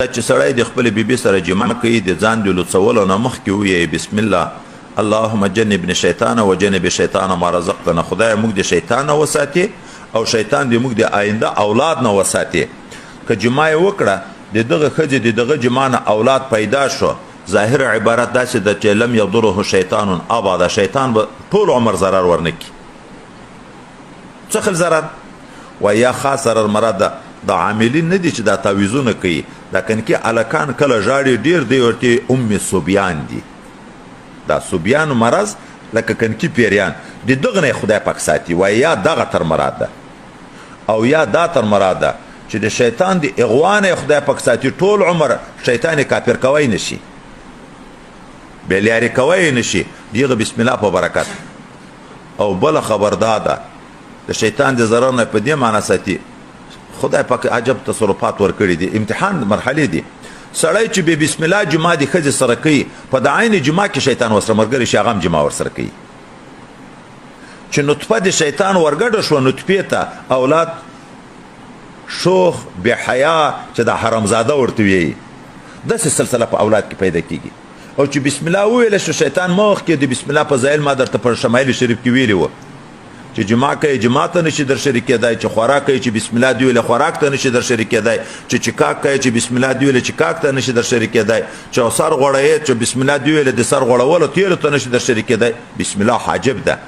چې سړی د خپل بیبي سره جمع کوي د ځان د لوڅولو نه مخکې ووایي بسم الله اللهم جنبنا الشیطان و جنب الشیطان ما رزقتنا. خدای موږ د شیطان نه وساتي او شیطان دې موږ د آینده اولاد نه وساتي. که جمع یې وکړه د دغه ښځې د دغه جمع نه اولاد پیدا شو، ظاهر عبارت داسې ده چې لم یضره شیطان ابدا، شیطان به ټول عمر ضرر ورنکي. څه خل ضرر و یا خاص ضرر مراد ده د عاملین نه دي چې دا تعویضونه کوي. دا کنکي الکان کله ژاړي ډیر دی ورته ام صبیان دي. دا صبیان مرض لکه کنکي پیریان د دغه نه خدای پاک ساتي. و یا دغه تر مراد ده او یا دا تر مراد ده چې د شیطان د اغوان خدای پاک ساتي. ټول عمر شیطان کافر کوي نشي، بلیاري کوي نشي. دیغه بسم الله په برکت. او بل خبر ده د شیطان د ضرر نه په دې معنی ساتي خدای پاک عجب تصرفات ورکړي دي. امتحان مرحله دي. سړی چې به بسم الله جمعه د ښځې سره کوي، په د عین جمعه کې شیطان ورسره ملګری شي، هغه هم جمعه ورسره کوي. چې نطفه د شیطان ورګډه شوه، نطفې ته اولاد شوخ بې حیا چې د حرامزاده ورته ویي، داسې سلسله په اولاد کې پیدا کېږي. او چې بسم الله وویله شو، شیطان مخکې د بسم الله په ځایل ما درته په شمایل شریف کې ویلي وه چې جماع کوي جماع ته نشي در شریک کېدای، چې خوراک کوي چې بسم الله دی ویله خوراک ته نشي در شریک کېدای، چې چکاک کوي چې بسم الله دی ویله چکاک ته نشي در شریک کېدای، چې سر غوړوي چې بسم الله دی ویله د سر غوړولو تیلو ته نشي در شریک کېدای. بسم الله حاجب ده.